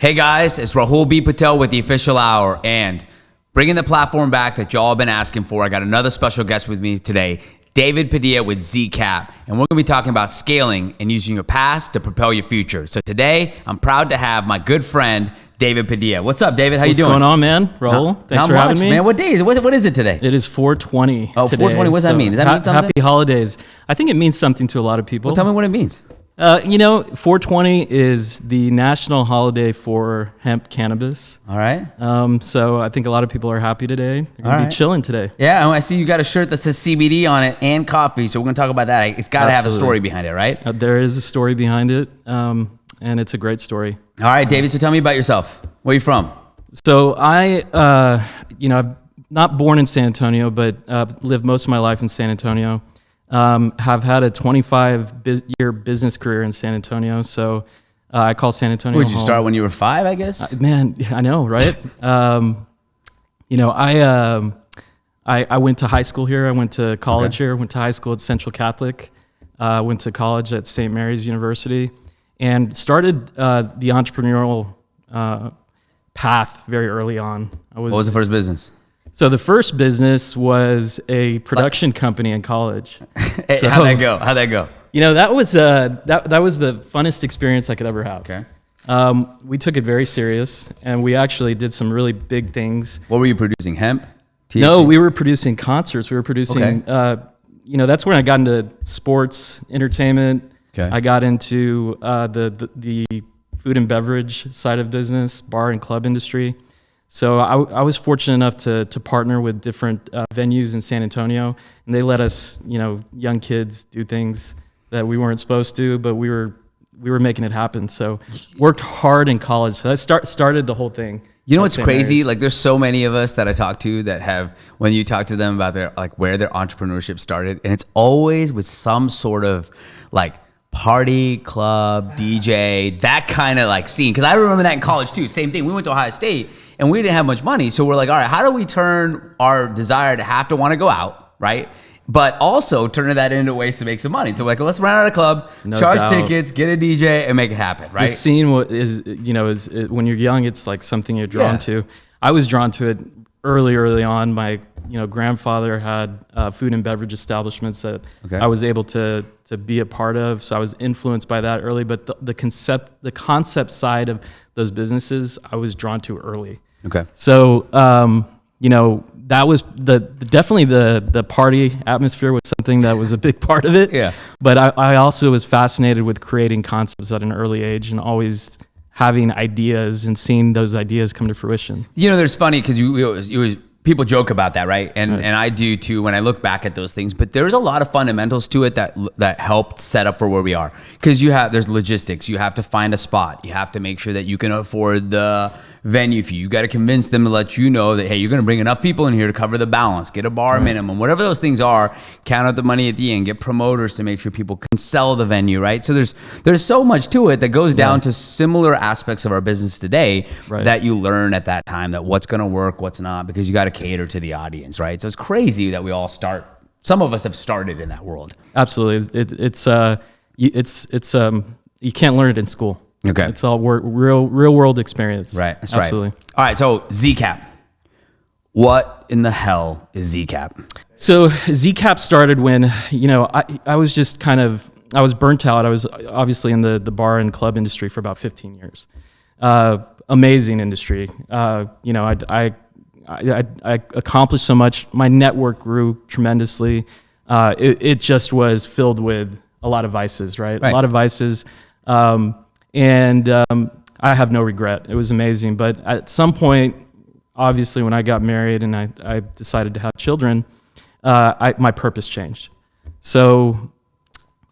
Hey guys, it's Rahul B. Patel with The Official Hour, and bringing the platform back that y'all been asking for. I got another special guest with me today, David Padilla with ZCap, and we're gonna be talking about scaling and using your past to propel your future. So today, I'm proud to have my good friend, David Padilla. What's up, David? How you doing? What's going on, man? Rahul, thanks for having me. Man, what day is it? What is it today? It is 420 Oh, today. 420, what does that mean? Does that mean something? Happy holidays. I think it means something to a lot of people. Well, tell me what it means. 420 is the national holiday for hemp cannabis. All right. So I think a lot of people are happy today. They're going to be chilling today. Yeah, and I see you got a shirt that says CBD on it and coffee, so we're going to talk about that. It's got to have a story behind it, right? There is a story behind it, and it's a great story. All right, David, so tell me about yourself. Where are you from? So I'm not born in San Antonio, but lived most of my life in San Antonio. Have had a 25-year business career in San Antonio, so I call San Antonio Would you home. start when you were 5, I guess? Man, I know, right? I went to high school here. I went to college here. Went to high school at Central Catholic. Went to college at St. Mary's University, and started the entrepreneurial path very early on. What was the first business? So the first business was a production company in college. Hey, So, how'd that go? that was that was the funnest experience I could ever have. Okay. We took it very serious, and we actually did some really big things. What were you producing? Hemp? THC? No, we were producing concerts. We were producing. Okay. That's when I got into sports, entertainment. Okay. I got into the food and beverage side of business, bar and club industry. So I was fortunate enough to partner with different venues in San Antonio, and they let us, young kids, do things that we weren't supposed to, but we were making it happen. So worked hard in college. So that started the whole thing. You know what's crazy? Like, there's so many of us that I talk to that have, when you talk to them about where their entrepreneurship started, and it's always with some sort of party, club, DJ, that kind of scene. Because I remember that in college too. Same thing. We went to Ohio State and we didn't have much money. So we're like, all right, how do we turn our desire to have to want to go out, right? But also turning that into ways to make some money. So let's run out a club, charge tickets, get a DJ, and make it happen, right? The scene is when you're young, it's like something you're drawn to. I was drawn to it early on. My grandfather had food and beverage establishments that I was able to be a part of. So I was influenced by that early. But the concept side of those businesses, I was drawn to early. Okay. So that was definitely the party atmosphere was something that was a big part of it. Yeah. But I also was fascinated with creating concepts at an early age and always having ideas and seeing those ideas come to fruition. There's funny because people joke about that, right? And I do too when I look back at those things. But there's a lot of fundamentals to it that helped set up for where we are. Because there's logistics. You have to find a spot. You have to make sure that you can afford the venue fee. You got to convince them to let you know that, hey, you're going to bring enough people in here to cover the balance, get a bar minimum, whatever those things are. Count out the money at the end. Get promoters to make sure people can sell the venue, right? So there's so much to it that goes down to similar aspects of our business today that you learn at that time, that what's going to work, what's not, because you got to cater to the audience, right? So it's crazy that we all start. Some of us have started in that world. Absolutely, it's you can't learn it in school. Okay, it's all real world experience. Right, that's absolutely. Right. All right, so ZCap. What in the hell is ZCap? So ZCap started when I was just I was burnt out. I was obviously in the bar and club industry for about 15 years. Amazing industry. I accomplished so much. My network grew tremendously. It just was filled with a lot of vices, right? A lot of vices. And I have no regret. It was amazing. But at some point, obviously, when I got married and I decided to have children, my purpose changed. So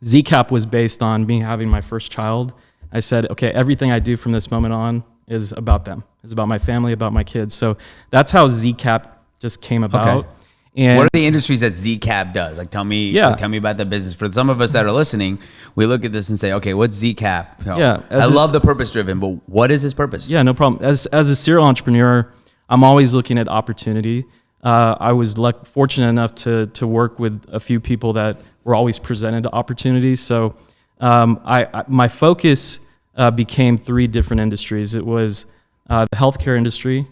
ZCap was based on me having my first child. I said, okay, everything I do from this moment on is about them. It's about my family, about my kids. So that's how ZCap just came about. Okay. And what are the industries that ZCap does? Tell me about the business. For some of us that are listening, we look at this and say, okay, what's ZCap? I love the purpose driven, but what is his purpose? Yeah, no problem. As a serial entrepreneur, I'm always looking at opportunity. I was fortunate enough to work with a few people that were always presented opportunities. So my focus became three different industries. It was the healthcare industry,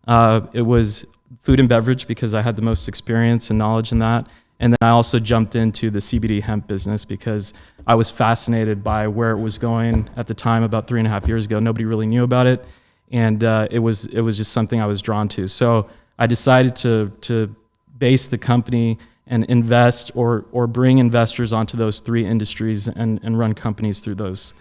it was food and beverage because I had the most experience and knowledge in that, and then I also jumped into the CBD hemp business because I was fascinated by where it was going at the time. About 3.5 years ago, nobody really knew about it, and it was just something I was drawn to. So I decided to base the company and invest or bring investors onto those three industries and run companies through those.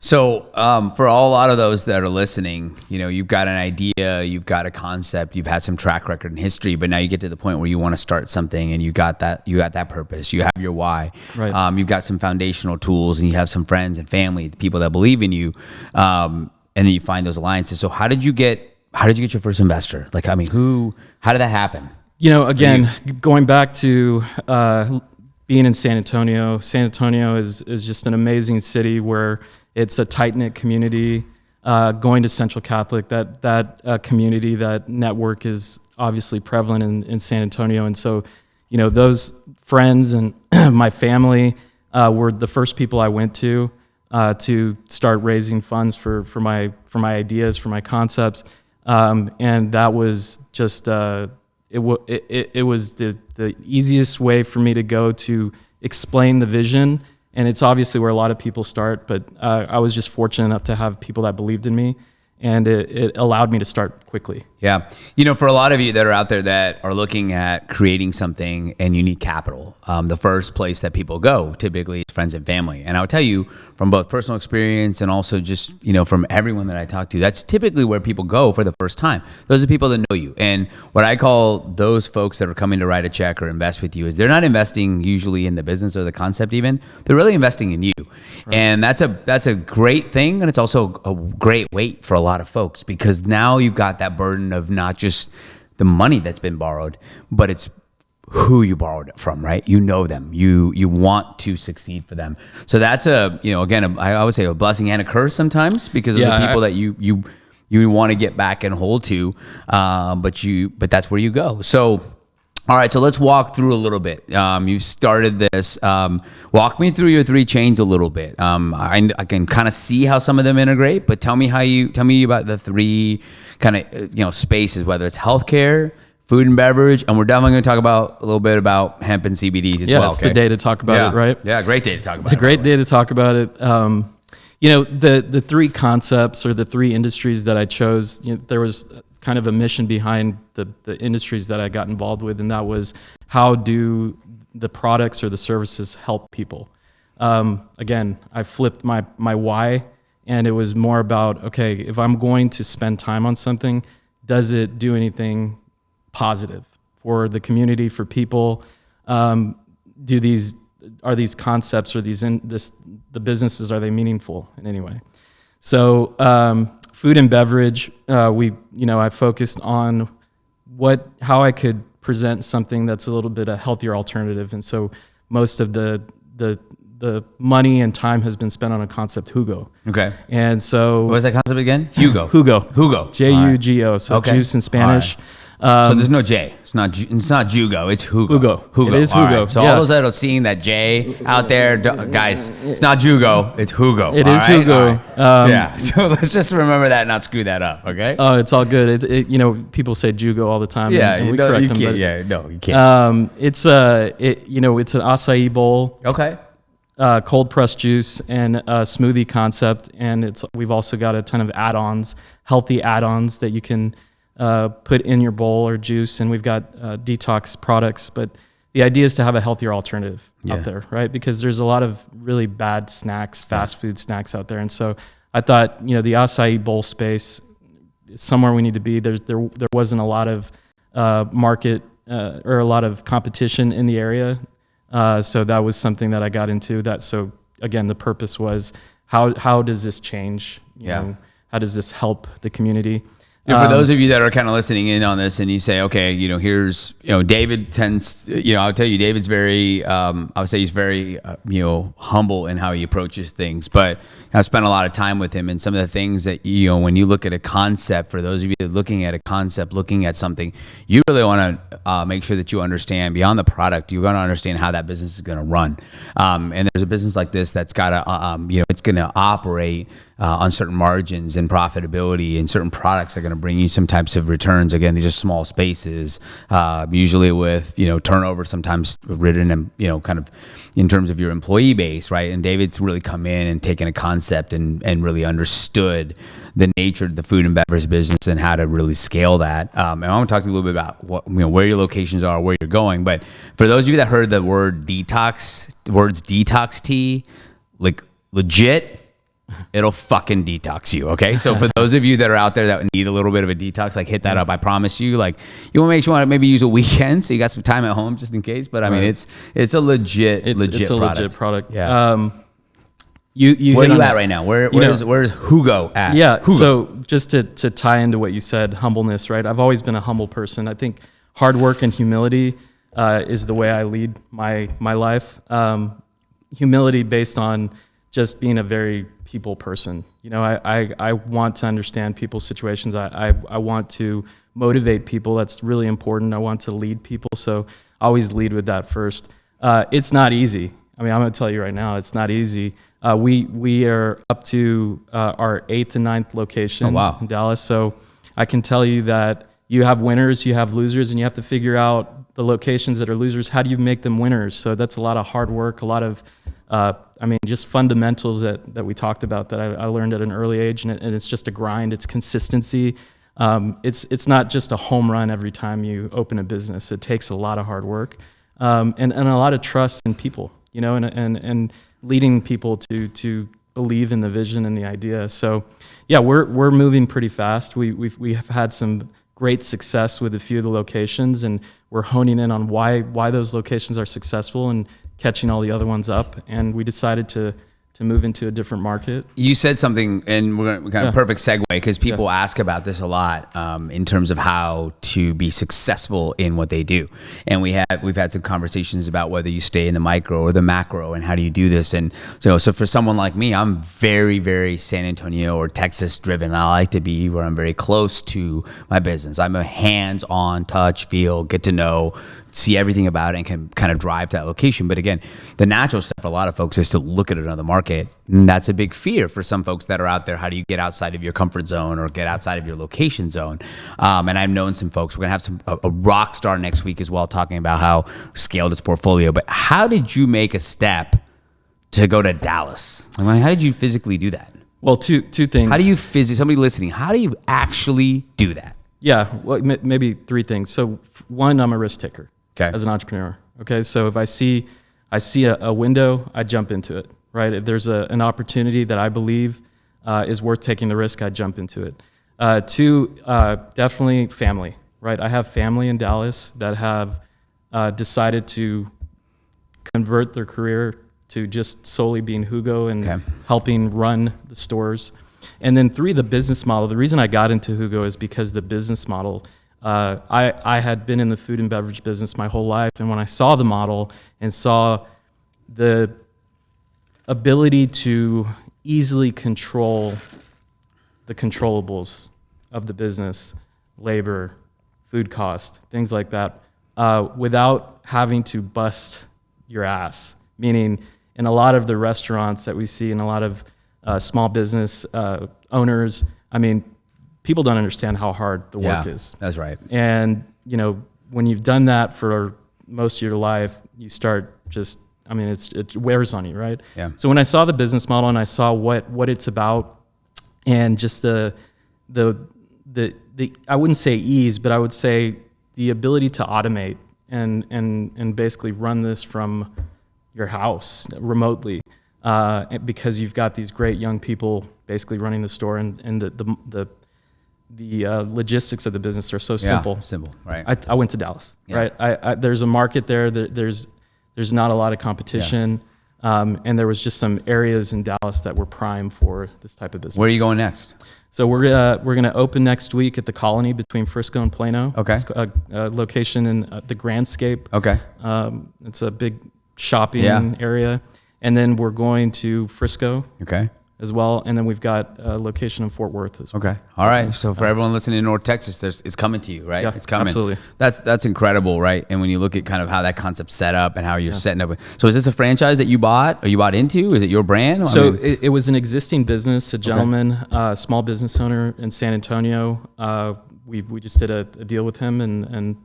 So for a lot of those that are listening, you've got an idea, you've got a concept, you've had some track record and history, but now you get to the point where you want to start something and you got that purpose, you have your why, right. You've got some foundational tools and you have some friends and family, people that believe in you, and then you find those alliances. So how did you get your first investor? How did that happen? Again, going back to being in San Antonio is just an amazing city where it's a tight-knit community. Going to Central Catholic, that community, that network is obviously prevalent in San Antonio. And so, those friends and my family were the first people I went to start raising funds for my ideas, for my concepts. And that was just, it was the easiest way for me to go to explain the vision. And it's obviously where a lot of people start, but I was just fortunate enough to have people that believed in me, and it allowed me to start quickly. Yeah. For a lot of you that are out there that are looking at creating something and you need capital, the first place that people go typically is friends and family. And I'll tell you from both personal experience and also just, from everyone that I talk to, that's typically where people go for the first time. Those are people that know you. And what I call those folks that are coming to write a check or invest with you is they're not investing usually in the business or the concept even. They're really investing in you. Right. And that's a great thing. And it's also a great weight for a lot of folks because now you've got that burden of not just the money that's been borrowed, but it's who you borrowed it from, right? You know them. You want to succeed for them. So that's again, I always say a blessing and a curse sometimes because those are people that you want to get back and hold to, but that's where you go. So, all right, so let's walk through a little bit. You started this. Walk me through your three chains a little bit. I can kind of see how some of them integrate, but tell me about the three kind of spaces, whether it's healthcare, food and beverage, and we're definitely going to talk about a little bit about hemp and CBD as well. Yeah, it's the day to talk about it, right? Yeah, great day to talk about it. Great day to talk about it. The three concepts or the three industries that I chose, there was kind of a mission behind the industries that I got involved with, and that was how do the products or the services help people? Again, I flipped my why, and it was more about, okay, if I'm going to spend time on something, does it do anything positive for the community, for people? Are these concepts or the businesses, are they meaningful in any way? So food and beverage, I focused on how I could present something that's a little bit a healthier alternative, and so most of the money and time has been spent on a concept, JUGO. Okay. And so what was that concept again? JUGO. JUGO. So okay. Juice in Spanish. Right. So there's no J. It's not JUGO. It's JUGO. It is JUGO. Right. So all those that are seeing that J out there, guys, it's not JUGO. It's JUGO. It is JUGO. Yeah. So let's just remember that and not screw that up. Okay. Oh, it's all good. People say JUGO all the time. Yeah. And we correct them. Can't, yeah. No, you can't. It's an acai bowl. Okay. Cold pressed juice and a smoothie concept, and we've also got a ton of add-ons, healthy add-ons that you can put in your bowl or juice, and we've got detox products. But the idea is to have a healthier alternative out there, right? Because there's a lot of really bad snacks, fast food snacks out there, and so I thought, the acai bowl space is somewhere we need to be. There wasn't a lot of market or a lot of competition in the area. So that was something that I got into. So again, the purpose was how does this change? How does this help the community? And for those of you that are kind of listening in on this, and you say, okay, here's, David tends, I'll tell you, David's very, I would say he's very, humble in how he approaches things. But I've spent a lot of time with him, and some of the things that, when you look at a concept, for those of you that are looking at a concept, looking at something, you really want to make sure that you understand beyond the product, you're going to understand how that business is going to run. And there's a business like this that's got to, it's going to operate on certain margins and profitability, and certain products are going to bring you some types of returns. Again, these are small spaces, usually with, turnover sometimes ridden and, kind of in terms of your employee base, right? And David's really come in and taken a concept and really understood the nature of the food and beverage business and how to really scale that. And I want to talk to you a little bit about where your locations are, where you're going. But for those of you that heard the words detox tea, like legit, it'll fucking detox you. Okay. So for those of you that are out there that need a little bit of a detox, like hit that up. I promise you, like you want to make sure you want to maybe use a weekend. So you got some time at home just in case, but I mean, it's a legit product. Yeah. You where are you at right now? Where's JUGO at? Yeah. JUGO. So just to tie into what you said, humbleness, right? I've always been a humble person. I think hard work and humility is the way I lead my life. Humility based on just being a very people person. I want to understand people's situations. I want to motivate people. That's really important. I want to lead people. So I always lead with that first. It's not easy. I mean, I'm going to tell you right now, it's not easy. We are up to our 8th and 9th location in Dallas. So I can tell you that you have winners, you have losers, and you have to figure out the locations that are losers. How do you make them winners? So that's a lot of hard work, a lot of, just fundamentals that we talked about that I learned at an early age, and it's just a grind. It's consistency. It's not just a home run every time you open a business. It takes a lot of hard work and a lot of trust in people, and leading people to believe in the vision and the idea. So, yeah, we're moving pretty fast. We have had some great success with a few of the locations, and we're honing in on why those locations are successful and catching all the other ones up. And we decided to move into a different market. You said something, and we're kind of perfect segue, because people ask about this a lot in terms of how to be successful in what they do. And we've had some conversations about whether you stay in the micro or the macro, and how do you do this. And so for someone like me, I'm very, very San Antonio or Texas driven. I like to be where I'm very close to my business. I'm a hands-on, touch, feel, get to know, see everything about it, and can kind of drive to that location. But again, the natural step for a lot of folks is to look at another market. And that's a big fear for some folks that are out there. How do you get outside of your comfort zone or get outside of your location zone? And I've known some folks. We're gonna have a rock star next week as well, talking about how scaled his portfolio. But how did you make a step to go to Dallas? I mean, how did you physically do that? Well, two things. How do you somebody listening, how do you actually do that? Yeah, well, maybe three things. So one, I'm a risk taker. Okay. As an entrepreneur. Okay. So if I see a window, I jump into it, right? If there's an opportunity that I believe is worth taking the risk, I jump into it. Two, definitely family, right? I have family in Dallas that have decided to convert their career to just solely being JUGO and helping run the stores. And then three, the business model. The reason I got into JUGO is because the business model. I had been in the food and beverage business my whole life, and when I saw the model and saw the ability to easily control the controllables of the business, labor, food cost, things like that, without having to bust your ass, meaning in a lot of the restaurants that we see and a lot of small business owners, I mean, people don't understand how hard the work is. That's right. And, when you've done that for most of your life, you start it wears on you, right? Yeah. So when I saw the business model and I saw what it's about, and just the I wouldn't say ease, but I would say the ability to automate and basically run this from your house remotely, because you've got these great young people basically running the store, and the logistics of the business are so simple. Simple, right? I went to Dallas, right? There's a market there. There's not a lot of competition, and there was just some areas in Dallas that were prime for this type of business. Where are you going next? So we're gonna open next week at the Colony between Frisco and Plano. Okay. It's a location in the Grandscape. Okay. It's a big shopping area, and then we're going to Frisco. Okay. as well. And then we've got a location in Fort Worth as well. Okay. All right. So for everyone listening in North Texas, it's coming to you, right? Yeah, it's coming. absolutely. That's incredible, right? And when you look at kind of how that concept's set up and how you're setting up. So is this a franchise that you bought or you bought into? Is it your brand? So it was an existing business, a gentleman, small business owner in San Antonio. We just did a deal with him and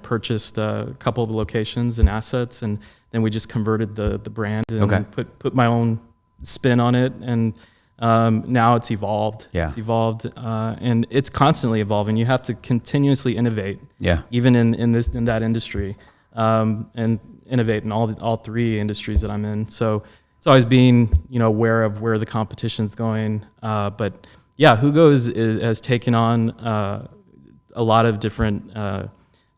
purchased a couple of locations and assets, and then we just converted the brand and put my own spin on it, and now it's evolved. Yeah. It's evolved, and it's constantly evolving. You have to continuously innovate. Yeah. Even in that industry, and innovate in all three industries that I'm in. So it's always being aware of where the competition's going. But yeah, JUGO has taken on a lot of different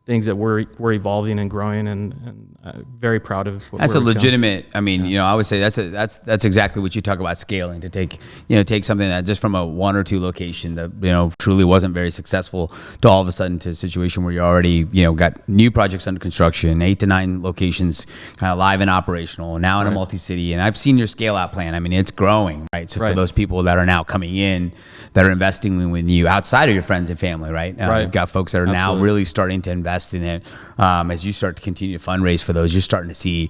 things that we're evolving and growing, and very proud of. That's a legitimate. I mean, I would say that's exactly what you talk about scaling, to take something that just from a one or two location that truly wasn't very successful to all of a sudden to a situation where you already got new projects under construction, 8 to 9 locations kind of live and operational, and now in a multi-city. And I've seen your scale out plan. I mean, it's growing, right? So for those people that are now coming in, that are investing with you outside of your friends and family, right? You've got folks that are now really starting to invest in it. As you start to continue to fundraise for those, you're starting to see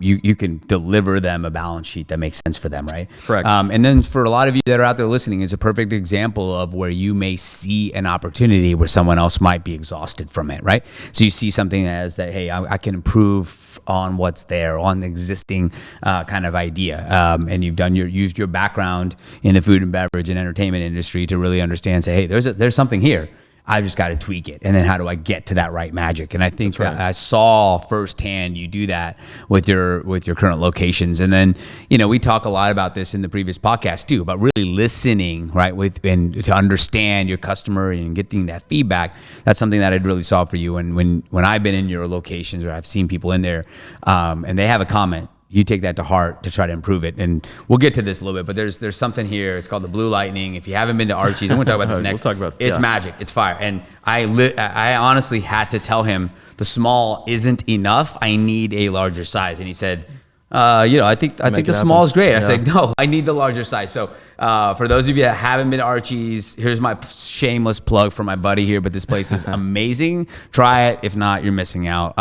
you can deliver them a balance sheet that makes sense for them, right? Correct. And then for a lot of you that are out there listening, it's a perfect example of where you may see an opportunity where someone else might be exhausted from it, right? So you see something as that, hey, I can improve on what's there, on the existing kind of idea, and you've used your background in the food and beverage and entertainment industry to really understand, say, hey, there's something here. I've just got to tweak it. And then how do I get to that right magic? And I think that I saw firsthand you do that with your current locations. And then, we talk a lot about this in the previous podcast too, about really listening, right? And to understand your customer and getting that feedback. That's something that I'd really saw for you. And when I've been in your locations, or I've seen people in there, and they have a comment, you take that to heart to try to improve it. And we'll get to this a little bit, but there's something here. It's called the Blue Lightning. If you haven't been to Archies, I'm going to talk about this next. We'll talk about It's magic. It's fire. And I honestly had to tell him the small isn't enough. I need a larger size. And he said, I think the small is great. Yeah. I said, no, I need the larger size. So for those of you that haven't been to Archies, here's my shameless plug for my buddy here, but this place is amazing. Try it. If not, you're missing out.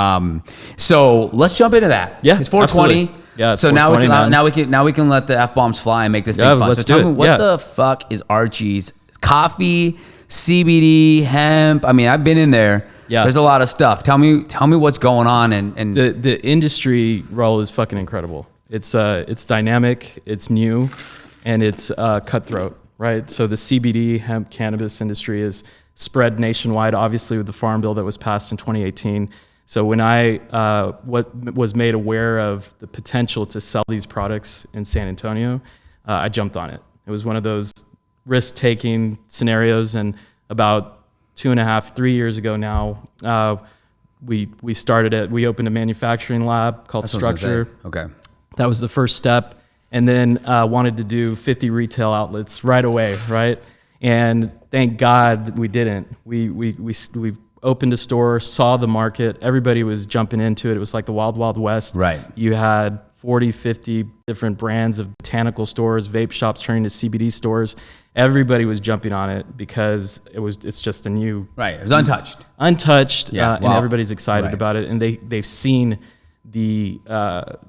So let's jump into that. Yeah, it's 420. Absolutely. Yeah, so now we can let the F-bombs fly and make this thing fun. Let's so tell me, what Yeah. the fuck is Archies? Coffee, CBD, hemp. I mean, I've been in there. Yeah. There's a lot of stuff. Tell me what's going on. And the industry role is fucking incredible. It's dynamic, it's new, and it's cutthroat, right? So the CBD hemp cannabis industry is spread nationwide, obviously with the farm bill that was passed in 2018. So when I was made aware of the potential to sell these products in San Antonio, I jumped on it. It was one of those risk-taking scenarios, and about 2.5, 3 years ago now, we opened a manufacturing lab called Structure. Okay. That was the first step, and then wanted to do 50 retail outlets right away, right? And thank God we didn't. We opened a store, saw the market, everybody was jumping into it. It was like the wild, wild west. Right. You had 40, 50 different brands of botanical stores, vape shops turning to CBD stores. Everybody was jumping on it because it's just a new... Right, it was untouched. And everybody's excited about it. And they've seen the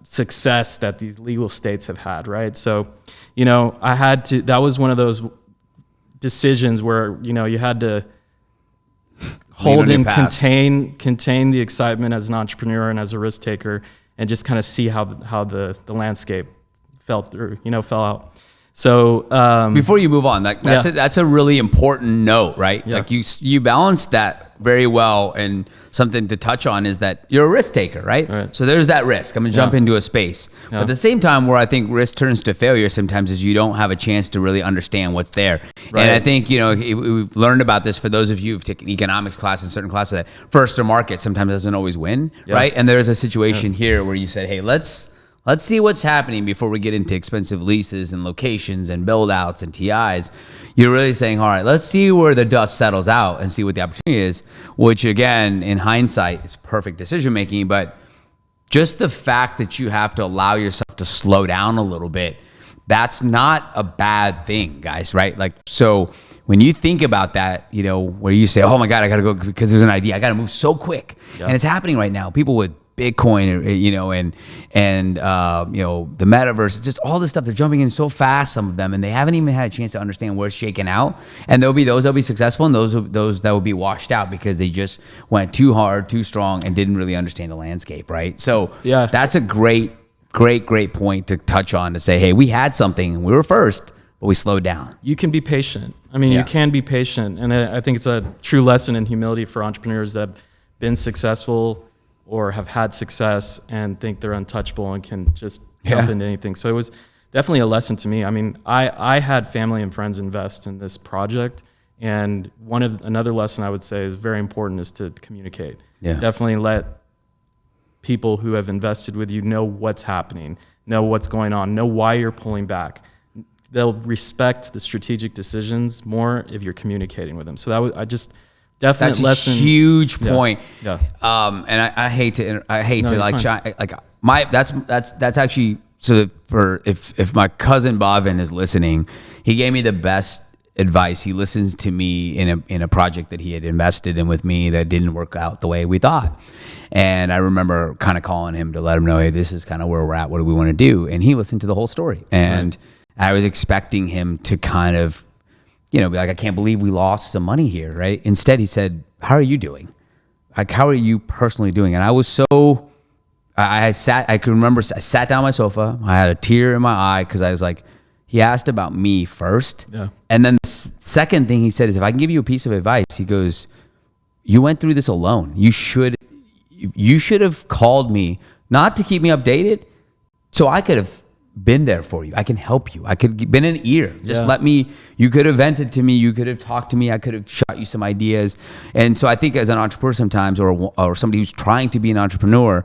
success that these legal states have had, right? So, that was one of those decisions where, you had to hold and contain the excitement as an entrepreneur and as a risk taker, and just kind of see how the landscape fell out. So before you move on, that's a really important note, right? Yeah. Like you balance that very well, and something to touch on is that you're a risk taker, right? So there's that risk. I'm gonna jump into a space, but at the same time, where I think risk turns to failure sometimes is you don't have a chance to really understand what's there. Right. And I think we've learned about this for those of you who've taken economics classes, certain classes, that first to market sometimes doesn't always win, right? And there's a situation here where you said, hey, let's see what's happening before we get into expensive leases and locations and build outs and TIs. You're really saying, all right, let's see where the dust settles out and see what the opportunity is, which again, in hindsight, is perfect decision making. But just the fact that you have to allow yourself to slow down a little bit, that's not a bad thing, guys, right? Like, so when you think about that, you know, where you say, oh my God, I got to go because there's an idea. I got to move so quick. Yeah. And it's happening right now. People with Bitcoin, you know, and you know, the metaverse, just all this stuff, they're jumping in so fast, some of them, and they haven't even had a chance to understand where it's shaking out. And there'll be those that'll be successful and those that will be washed out because they just went too hard, too strong, and didn't really understand the landscape, right? So yeah, that's a great point to touch on, to say, hey, we had something, we were first, but we slowed down. You can be patient. I mean, you can be patient. And I think it's a true lesson in humility for entrepreneurs that have been successful or have had success and think they're untouchable and can just jump into anything. So it was definitely a lesson to me. I mean, I had family and friends invest in this project. And another lesson I would say is very important is to communicate. Yeah. Definitely let people who have invested with you know what's happening, know what's going on, know why you're pulling back. They'll respect the strategic decisions more if you're communicating with them. So definite lesson. That's a huge point. Yeah. And I hate to that's actually, so if my cousin Bhavin is listening, he gave me the best advice. He listens to me in a project that he had invested in with me that didn't work out the way we thought. And I remember kind of calling him to let him know, hey, this is kind of where we're at. What do we want to do? And he listened to the whole story. And I was expecting him to kind of, you know, be like, I can't believe we lost some money here, right? Instead, he said, how are you doing? Like, how are you personally doing? And I was so, I can remember, I sat down on my sofa. I had a tear in my eye because I was like, he asked about me first. Yeah. And then the second thing he said is, if I can give you a piece of advice, he goes, you went through this alone. You should have called me, not to keep me updated, so I could have been there for you. I can help you. I could been an ear. Just let me, you could have vented to me. You could have talked to me. I could have shot you some ideas. And so I think as an entrepreneur sometimes, or somebody who's trying to be an entrepreneur,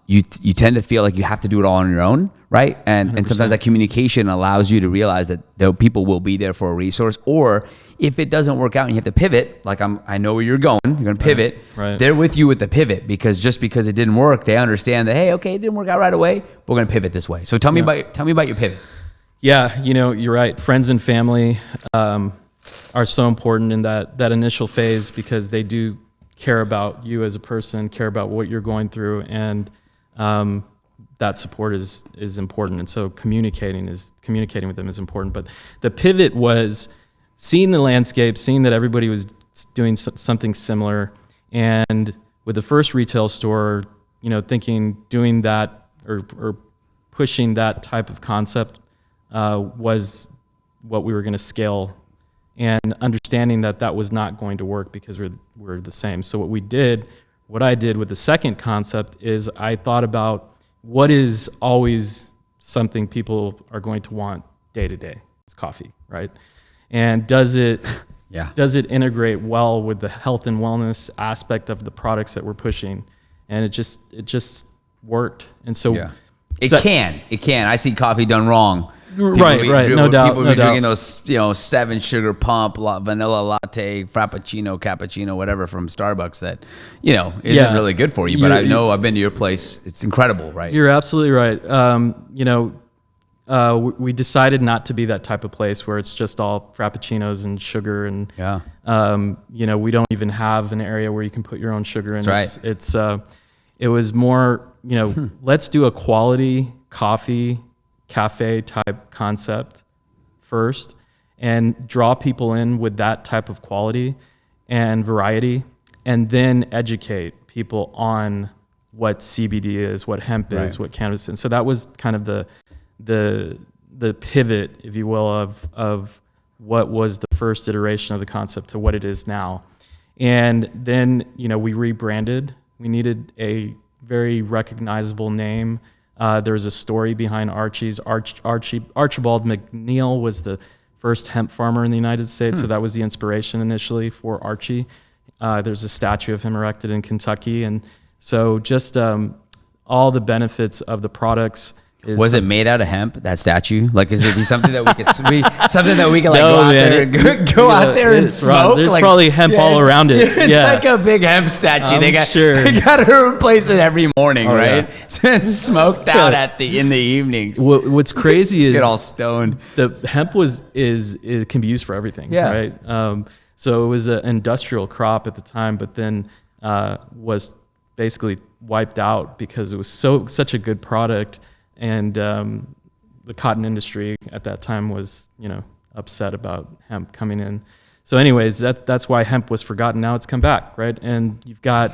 you tend to feel like you have to do it all on your own, right? And sometimes that communication allows you to realize that people will be there for a resource, or if it doesn't work out and you have to pivot, like I know where you're going, you're going to pivot. Right. They're with you with the pivot, because just because it didn't work, they understand that, hey, okay, it didn't work out right away, but we're going to pivot this way. So tell me about your pivot. Yeah, you know, you're right. Friends and family are so important in that initial phase, because they do care about you as a person, care about what you're going through, and that support is important. And so communicating with them is important. But the pivot was seeing the landscape, seeing that everybody was doing something similar, and with the first retail store, you know, thinking doing that or pushing that type of concept was what we were going to scale, and understanding that was not going to work because we're the same. So what I did with the second concept is I thought about what is always something people are going to want day to day. It's coffee, right? And does it integrate well with the health and wellness aspect of the products that we're pushing? And it just worked. And so it can. I see coffee done wrong. Right. No doubt. People be drinking those, 7 sugar pump, vanilla latte, frappuccino, cappuccino, whatever from Starbucks that, isn't really good for you. But I know I've been to your place. It's incredible, right? You're absolutely right. We decided not to be that type of place where it's just all frappuccinos and sugar, and we don't even have an area where you can put your own sugar in. That's right. It was more, let's do a quality coffee cafe type concept first and draw people in with that type of quality and variety, and then educate people on what CBD is, what hemp is, what cannabis is. And so that was kind of the pivot, if you will, of what was the first iteration of the concept to what it is now. And then, we rebranded. We needed a very recognizable name. There's a story behind Archies. Archibald McNeil was the first hemp farmer in the United States, so that was the inspiration initially for Archie. There's a statue of him erected in Kentucky, and so just all the benefits of the products, Was it made out of hemp? That statue? Like, is it be something that we could something that we can like go out there and go out there and smoke? There's like, probably hemp all around it. It's like a big hemp statue. They got to replace it every morning, right? Yeah. Smoked out in the evenings. What's crazy is get all stoned. The hemp it can be used for everything. Yeah. Right. So it was an industrial crop at the time, but then was basically wiped out because it was such a good product. And the cotton industry at that time was, upset about hemp coming in. So anyways, that's why hemp was forgotten. Now it's come back, right? And you've got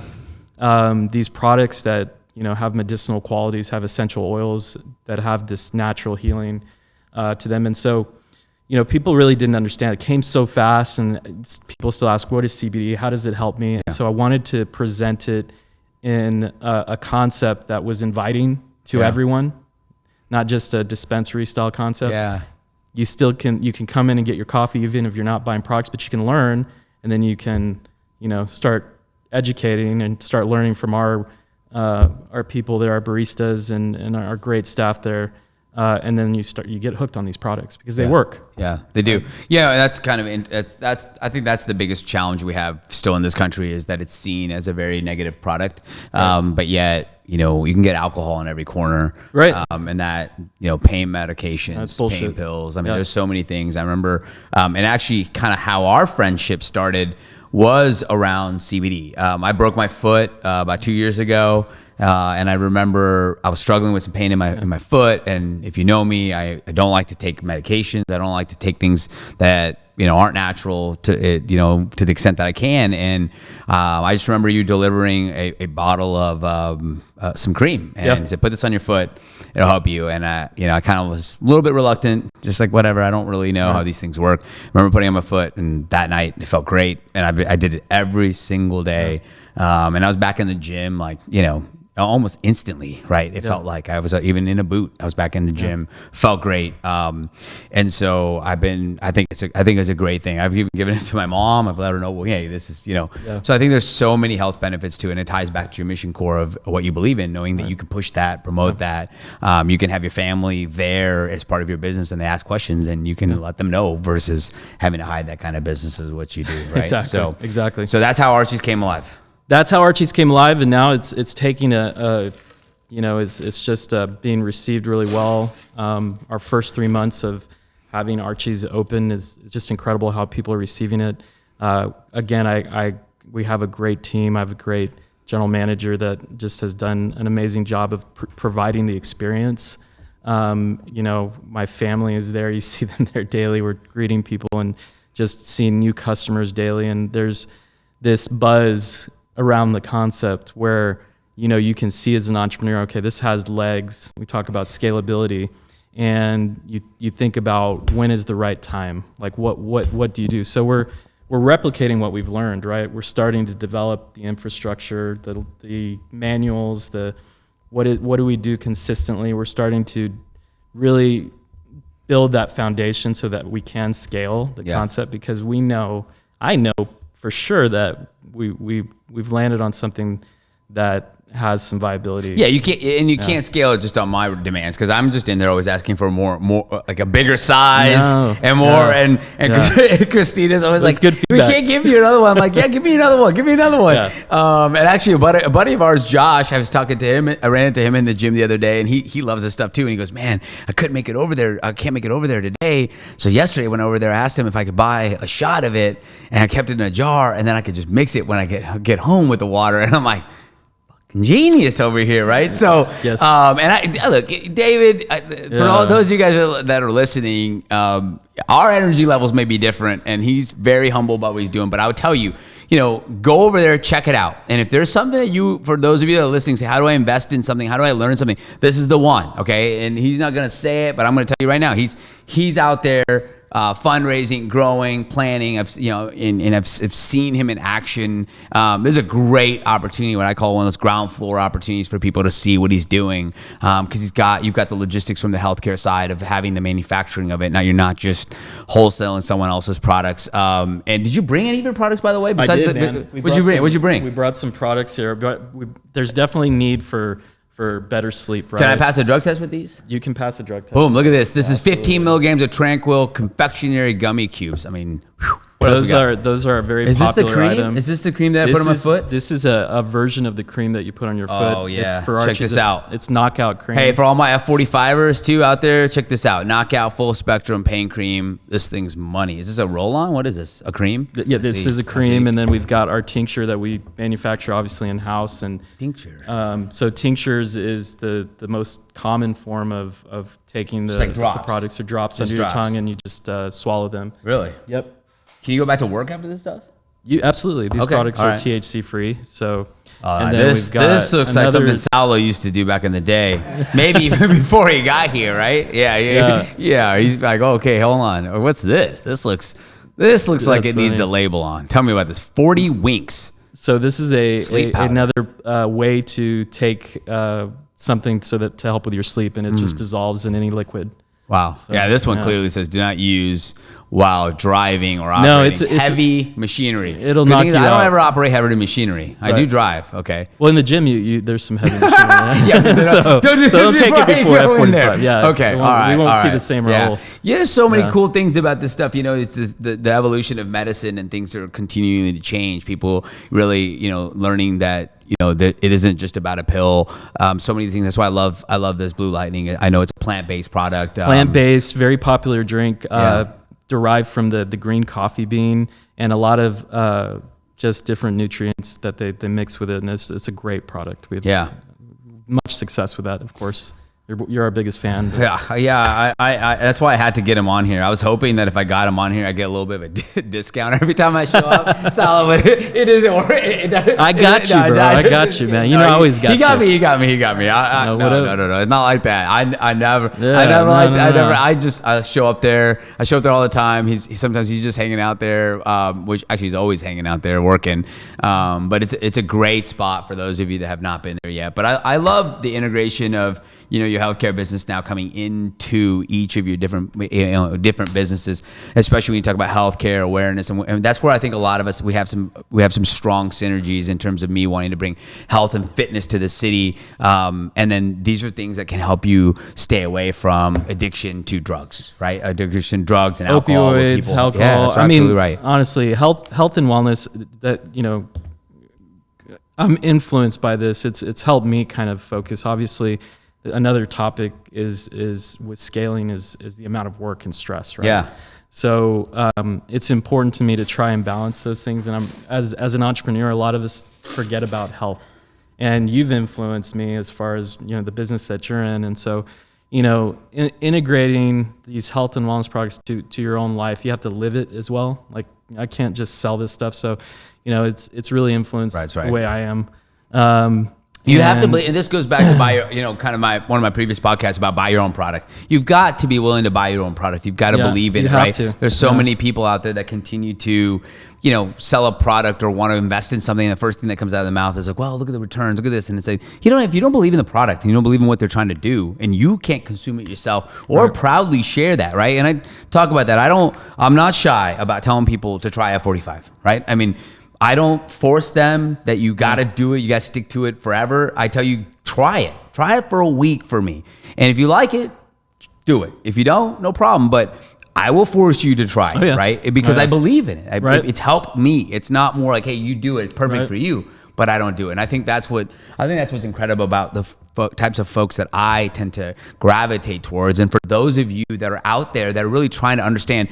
these products that, have medicinal qualities, have essential oils that have this natural healing to them. And so, people really didn't understand. It came so fast, and people still ask, what is CBD? How does it help me? Yeah. So I wanted to present it in a concept that was inviting to everyone. Not just a dispensary style concept. Yeah. You can come in and get your coffee even if you're not buying products, but you can learn, and then you can, start educating and start learning from our people there, our baristas and our great staff there. And then you get hooked on these products because they work. Yeah, they do. Yeah, that's kind of I think that's the biggest challenge we have still in this country is that it's seen as a very negative product. But yet, you can get alcohol in every corner. Right. And that, pain medications, pain pills. I mean, there's so many things. I remember, and actually kind of how our friendship started was around CBD. I broke my foot about 2 years ago. And I remember I was struggling with some pain in my foot. And if you know me, I don't like to take medications. I don't like to take things that, aren't natural to the extent that I can. And I just remember you delivering a bottle of some cream and said, put this on your foot. It'll help you. And, I kind of was a little bit reluctant, just like, whatever. I don't really know how these things work. I remember putting it on my foot, and that night it felt great. And I did it every single day. And I was back in the gym, like, almost instantly, right? It felt like I was even in a boot. I was back in the gym, felt great. And so I think it's a great thing. I've even given it to my mom. I've let her know, well, hey, this is, So I think there's so many health benefits to it. And it ties back to your mission core of what you believe in, knowing that you can push that, promote that. You can have your family there as part of your business and they ask questions and you can let them know versus having to hide that kind of business is what you do, right? Exactly. So that's how Archies came alive. That's how Archies came alive, and now it's taking it's just being received really well. Our first 3 months of having Archies open is just incredible how people are receiving it. Again, we have a great team. I have a great general manager that just has done an amazing job of providing the experience. My family is there. You see them there daily. We're greeting people and just seeing new customers daily, and there's this buzz around the concept where, you can see as an entrepreneur, okay, this has legs. We talk about scalability and you think about when is the right time? Like what do you do? So we're replicating what we've learned, right? We're starting to develop the infrastructure, the manuals, what do we do consistently? We're starting to really build that foundation so that we can scale the concept because I know for sure that we've landed on something that has some viability. Yeah, you can't scale it just on my demands because I'm just in there always asking for more like a bigger size and more and Christina's always like, good feedback. We can't give you another one. I'm like, give me another one. And actually a buddy of ours, Josh, I was talking to him. I ran into him in the gym the other day and he loves this stuff too. And he goes, man, I couldn't make it over there. I can't make it over there today. So yesterday I went over there, I asked him if I could buy a shot of it and I kept it in a jar and then I could just mix it when I get home with the water. And I'm like, genius over here, right? So, yes. And I look, David, for all those of you guys that are listening, our energy levels may be different, and he's very humble about what he's doing. But I would tell you, go over there, check it out. And if there's something that for those of you that are listening, say, how do I invest in something? How do I learn something? This is the one, okay? And he's not going to say it, but I'm going to tell you right now, he's out there fundraising, growing, planning. I've seen him in action. There's a great opportunity, what I call one of those ground floor opportunities for people to see what he's doing, because you've got the logistics from the healthcare side of having the manufacturing of it. Now you're not just wholesaling someone else's products. And did you bring any of your products, by the way? Besides, I did, man. What'd you bring? We brought some products here, but there's definitely need for for better sleep. Right? Can I pass a drug test with these? You can pass a drug test. Boom! Look at this. This is Absolutely. 15 milligrams of Tranquil confectionery gummy cubes. I mean, whew. What else we got? Those are a very Is this the popular cream? item. Is this the cream that I put on my foot? This is a version of the cream that you put on your foot. Oh, yeah. It's for Check Archies. this out. It's knockout cream. Hey, for all my F45ers too out there, check this out. Knockout full spectrum pain cream. This thing's money. Is this a roll-on? What is this? A cream? Yeah, this is a cream, and then we've got our tincture that we manufacture obviously in house. And Tincture. so tinctures is the most common form of taking the products or drops under your tongue, and you just swallow them. Really? Yep. Can you go back to work after this stuff? You absolutely. These products are THC free. So and then this looks like something Saulo used to do back in the day. Maybe even before he got here, right? Yeah. He's like, oh, okay, hold on. What's this? This looks like it needs a label on. Tell me about this. 40 winks. So this is another way to take something to help with your sleep, and it just dissolves in any liquid. Wow. So, yeah, this one clearly says do not use while driving or operating it's heavy machinery. It'll knock you out. I don't ever operate heavy machinery. Right. I do drive. Okay. Well, in the gym, there's some heavy machinery. So don't take it before F45. Yeah. Okay. All right. We won't see the same roll. Yeah. There's so many cool things about this stuff. You know, it's the evolution of medicine and things are continuing to change. People really, learning that. That it isn't just about a pill. So many things. That's why I love this Blue Lightning. I know it's a plant-based product. Plant-based, very popular drink, derived from the green coffee bean, and a lot of just different nutrients that they mix with it. And it's a great product. We have much success with that, of course. You're our biggest fan. Yeah. I that's why I had to get him on here. I was hoping that if I got him on here, I'd get a little bit of a discount every time I show up. Solid, but it isn't working. I got you, bro. I got you, man. I always got you. He got me. No. It's not like that. I show up there. I show up there all the time. Sometimes he's just hanging out there, which actually he's always hanging out there working. But it's a great spot for those of you that have not been there yet. But I love the integration of your healthcare business now coming into each of your different businesses, especially when you talk about healthcare awareness, and that's where I think a lot of us we have some strong synergies in terms of me wanting to bring health and fitness to the city, and then these are things that can help you stay away from addiction to drugs, right? Addiction, drugs, and alcohol. Opioids, alcohol. Yeah, that's absolutely right. Honestly, health and wellness. That I'm influenced by this. It's helped me kind of focus. Obviously. Another topic is with scaling is the amount of work and stress, right? Yeah. So it's important to me to try and balance those things. And as an entrepreneur, a lot of us forget about health. And you've influenced me as far as the business that you're in. And so integrating these health and wellness products to your own life, you have to live it as well. Like I can't just sell this stuff. So it's really influenced the way I am. You have to believe, and this goes back to buy your, kind of one of my previous podcasts about buy your own product. You've got to be willing to buy your own product. You've got to believe in it, right? There's so many people out there that continue to, sell a product or want to invest in something. And the first thing that comes out of the mouth is like, well, look at the returns, look at this. And it's like, if you don't believe in the product and you don't believe in what they're trying to do and you can't consume it yourself or proudly share that, right? And I talk about that. I'm not shy about telling people to try F45, right? I mean, I don't force them that you got to do it. You got to stick to it forever. I tell you, try it. Try it for a week for me. And if you like it, do it. If you don't, no problem. But I will force you to try it, right? Because I believe in it. It's helped me. It's not more like, hey, you do it. It's perfect for you. But I don't do it. And I think that's what's incredible about the types of folks that I tend to gravitate towards. And for those of you that are out there that are really trying to understand,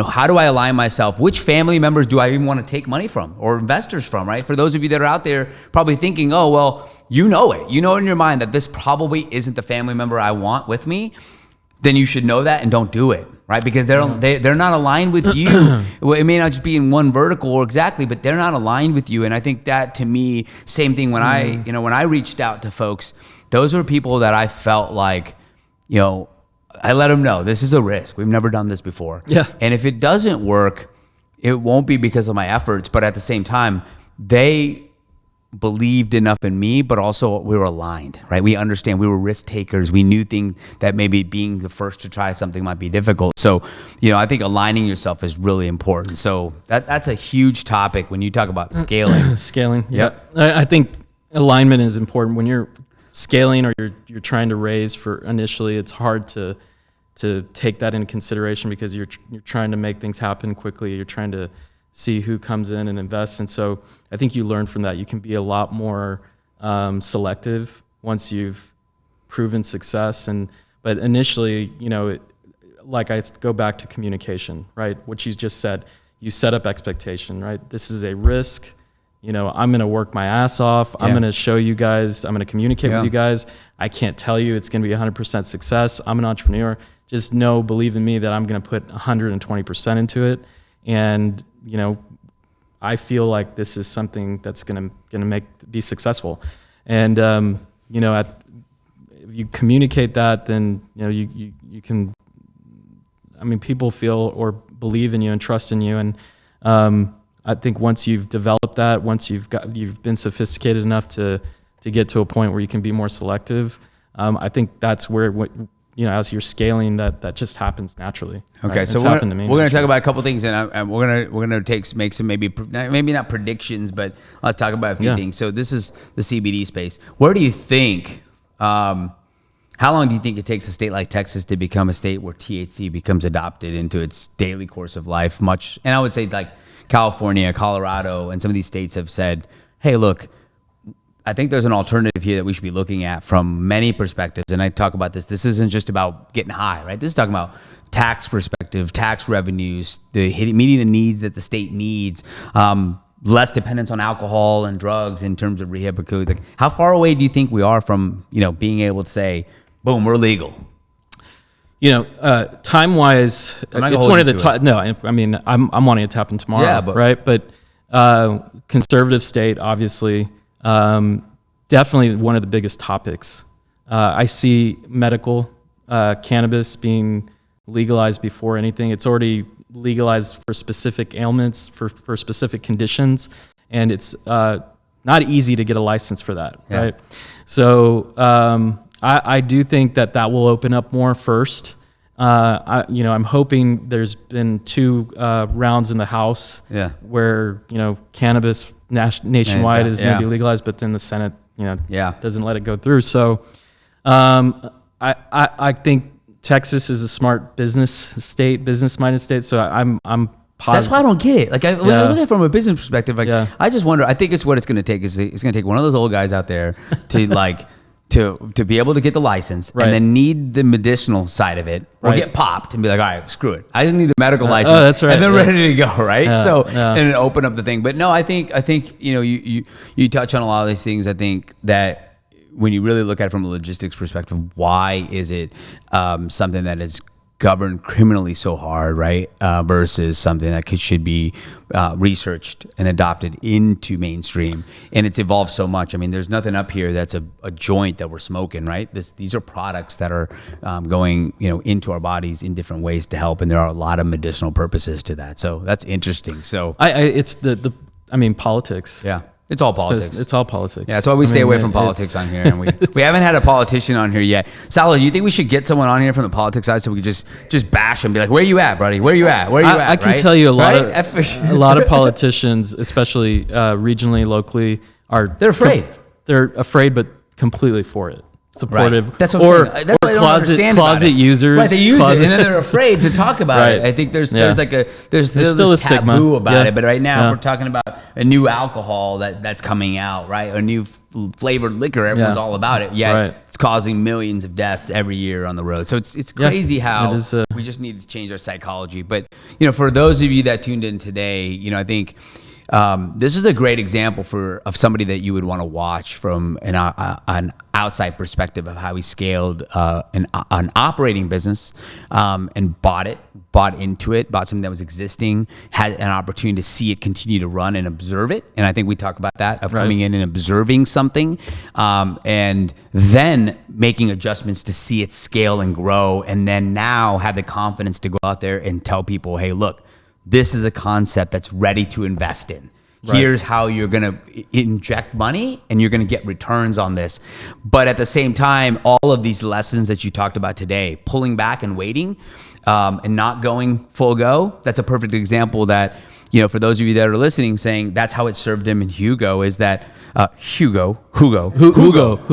how do I align myself? Which family members do I even want to take money from or investors from, right? For those of you that are out there probably thinking, oh, well, you know in your mind that this probably isn't the family member I want with me, then you should know that and don't do it, right? Because they're not aligned with you. It may not just be in one vertical or exactly, but they're not aligned with you. And I think that to me, same thing when when I reached out to folks, those were people that I felt like, I let them know this is a risk. We've never done this before. Yeah. And if it doesn't work, it won't be because of my efforts, but at the same time, they believed enough in me, but also we were aligned, right? We understand we were risk takers. We knew things that maybe being the first to try something might be difficult. So, I think aligning yourself is really important. So that's a huge topic when you talk about scaling. Scaling. Yep. I think alignment is important when you're scaling or you're trying to raise for initially, it's hard to take that into consideration because you're trying to make things happen quickly. You're trying to see who comes in and invests. And so I think you learn from that. You can be a lot more selective once you've proven success. But initially, like I go back to communication, right? What you just said, you set up expectation, right? This is a risk. I'm going to work my ass off. I'm going to show you guys. I'm going to communicate with you guys. I can't tell you it's going to be 100% success. I'm an entrepreneur. Just believe in me that I'm going to put 120% into it. And, I feel like this is something that's going to be successful. And, if you communicate that, then, you can, people feel or believe in you and trust in you. And, I think once you've developed that, once you've been sophisticated enough to get to a point where you can be more selective, I think that's where as you're scaling, that just happens naturally. Okay, right? so we're going to talk about a couple things, and we're going to make some maybe not predictions, but let's talk about a few things. So this is the CBD space. Where do you think? How long do you think it takes a state like Texas to become a state where THC becomes adopted into its daily course of life? And I would say like California, Colorado, and some of these states have said, hey, look, I think there's an alternative here that we should be looking at from many perspectives. And I talk about this. This isn't just about getting high, right? This is talking about tax perspective, tax revenues, meeting the needs that the state needs, less dependence on alcohol and drugs in terms of rehab. Like, how far away do you think we are from, being able to say, boom, we're legal? Time wise, it's one of the no. I'm wanting it to happen tomorrow, right? But conservative state, obviously, definitely one of the biggest topics. I see medical cannabis being legalized before anything. It's already legalized for specific ailments, for specific conditions, and it's not easy to get a license for that, right? So I do think that will open up more first. I'm hoping there's been 2 rounds in the House where, cannabis nationwide is going to be legalized, but then the Senate, doesn't let it go through. So I think Texas is a smart business-minded state. So I'm positive. That's why I don't get it. Like, when I look at it from a business perspective, I just wonder, I think it's what it's going to take is it's going to take one of those old guys out there to like, to be able to get the license and then need the medicinal side of it or get popped and be like, all right, screw it. I just need the medical license. Oh, that's right. And then ready to go, right? And then open up the thing. But no, I think you touch on a lot of these things. I think that when you really look at it from a logistics perspective, why is it something that is governed criminally so hard, right? Versus something that should be researched and adopted into mainstream. And it's evolved so much. There's nothing up here that's a joint that we're smoking, right? These are products that are going, into our bodies in different ways to help. And there are a lot of medicinal purposes to that. So that's interesting. So it's politics. Yeah. It's all politics. It's all politics. Yeah, that's why we stay away from politics on here. And we haven't had a politician on here yet. Salo, do you think we should get someone on here from the politics side so we could just bash them, be like, where you at, buddy? Where you at? Where you at? I can tell you a lot of politicians, especially regionally, locally, they're afraid. They're afraid, but completely for it. Supportive, right. That's what I'm saying. That's what I don't understand about closet it. users, right? They use it, and then they're afraid to talk about it. I think there's still this taboo about it. But right now, we're talking about a new alcohol that's coming out, right? A new flavored liquor. Everyone's all about it. It's causing millions of deaths every year on the road. So it's crazy how we just need to change our psychology. But for those of you that tuned in today, I think. This is a great example of somebody that you would want to watch from an outside perspective of how he scaled an operating business and bought into it, bought something that was existing, had an opportunity to see it continue to run and observe it. And I think we talk about that, of coming in and observing something and then making adjustments to see it scale and grow, and then now have the confidence to go out there and tell people, hey, look, this is a concept that's ready to invest in. Here's how you're going to inject money and you're going to get returns on this. But at the same time, all of these lessons that you talked about today, pulling back and waiting and not going full go, that's a perfect example that, for those of you that are listening, saying that's how it served him in Hugo is that Hugo.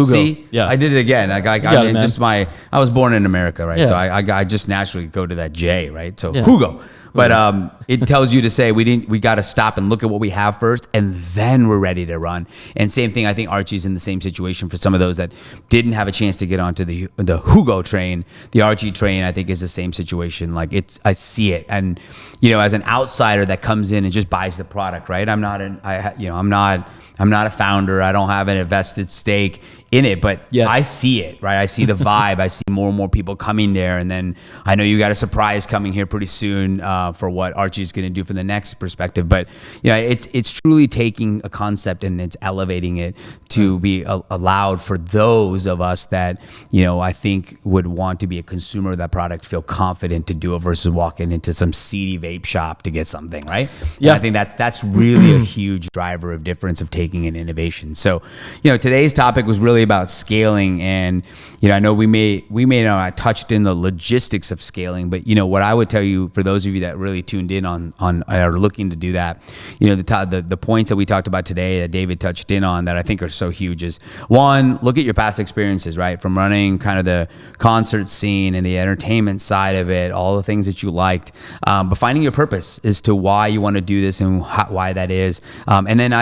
See, yeah, I did it again. I was born in America, right? Yeah. So I just naturally go to that J, right? So Hugo. But it tells you to say we got to stop and look at what we have first, and then we're ready to run. And same thing, I think Archie's in the same situation for some of those that didn't have a chance to get onto the Hugo train. The Archie train, I think, is the same situation. Like I see it, and as an outsider that comes in and just buys the product, right? I'm not a founder. I don't have an invested stake in it, but I see it, right? I see the vibe. I see more and more people coming there. And then I know you got a surprise coming here pretty soon for what Archie's going to do for the next perspective. But it's truly taking a concept and it's elevating it to be allowed for those of us that, I think would want to be a consumer of that product, feel confident to do it versus walking into some seedy vape shop to get something, right? Yeah. And I think that's really a huge driver of difference of taking an innovation. So, today's topic was really about scaling, and I know we may not touched in the logistics of scaling, but what I would tell you for those of you that really tuned in on are looking to do that, the points that we talked about today that David touched in on that I think are so huge is one, look at your past experiences, right? From running kind of the concert scene and the entertainment side of it, all the things that you liked, but finding your purpose as to why you want to do this and why that is, and then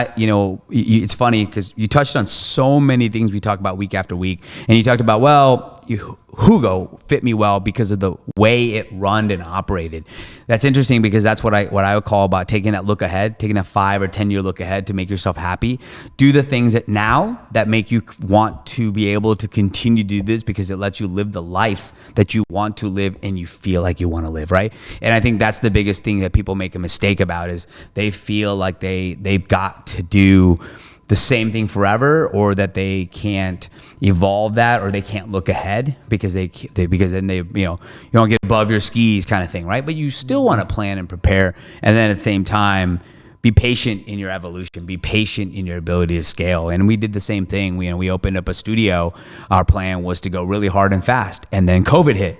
it's funny because you touched on so many things we talk about week after week, and you talked about, Hugo fit me well because of the way it run and operated. That's interesting because that's what I would call about taking that look ahead, taking that 5 or 10 year look ahead to make yourself happy. Do the things that make you want to be able to continue to do this because it lets you live the life that you want to live and you feel like you want to live, right? And I think that's the biggest thing that people make a mistake about is they feel like they've got to do the same thing forever, or that they can't evolve that, or they can't look ahead because because then you don't get above your skis kind of thing, right? But you still want to plan and prepare, and then at the same time be patient in your evolution, be patient in your ability to scale. And we did the same thing. We opened up a studio. Our plan was to go really hard and fast, and then COVID hit.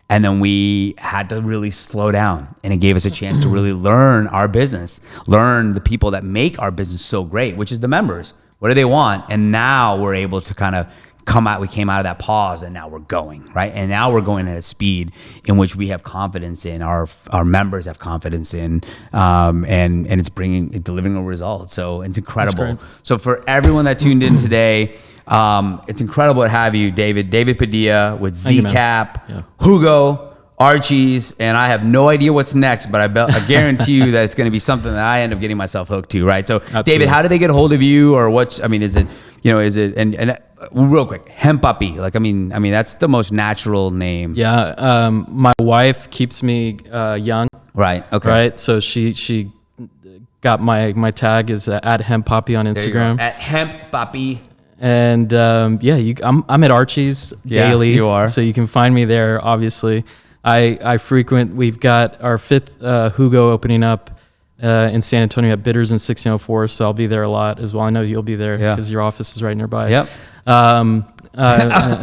And then we had to really slow down, and it gave us a chance to really learn our business, learn the people that make our business so great, which is the members. What do they want? And now we're able to kind of we came out of that pause, and now we're going, right? And now we're going at a speed in which we have confidence in, our members have confidence in, and it's delivering a result. So it's incredible. So for everyone that tuned in today, it's incredible to have you, David Padilla with ZCap, Hugo, Archies, and I have no idea what's next, but I guarantee you that it's going to be something that I end up getting myself hooked to, right? So, absolutely. David, how do they get a hold of you, or is it, and real quick, Hemp Puppy, that's the most natural name. Yeah, my wife keeps me young. Right. Okay. Right. So she got my tag is at Hemp Puppy on Instagram. At Hemp Puppy. And I'm at Archies daily. You are. So you can find me there. Obviously, we've got our 5th Hugo opening up in San Antonio at Bitters in 1604. So I'll be there a lot as well. I know you'll be there because your office is right nearby. Yep. I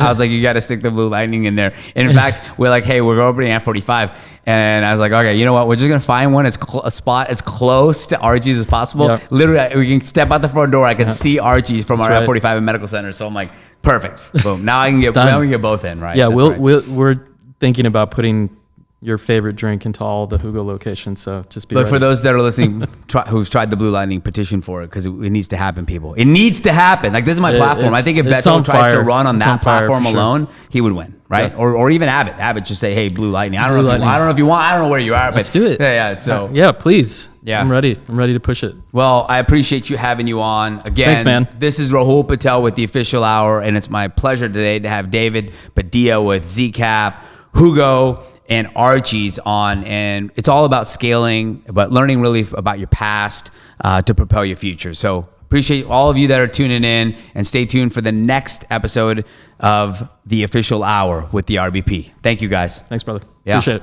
was like, you got to stick the Blue Lightning in there. And in fact, we're like, hey, we're opening at 45. And I was like, okay, you know what? We're just going to find one a spot as close to Archie's as possible. Yep. Literally, we can step out the front door. I can see Archie's from our F45 and medical center. So I'm like, perfect. Boom. Now I can get both in, right? Yeah, we're thinking about putting your favorite drink into all the Hugo locations. So just be ready. For those that are listening, who's tried the Blue Lightning, petition for it because it needs to happen, people. It needs to happen. Like, this is my platform. I think if Beto tries to run on that platform alone, he would win, right? Yeah. Or even Abbott. Abbott just say, hey, Blue Lightning. I don't know if you want. I don't know where you are, but let's do it. Yeah. So please. Yeah, I'm ready. I'm ready to push it. Well, I appreciate you having you on again. Thanks, man. This is Rahul Patel with the Official Hour, and it's my pleasure today to have David Padilla with ZCap, Hugo, and Archies on, and it's all about scaling, but learning really about your past to propel your future. So appreciate all of you that are tuning in, and stay tuned for the next episode of the Official Hour with the RBP. Thank you, guys. Thanks, brother. Yeah. Appreciate it.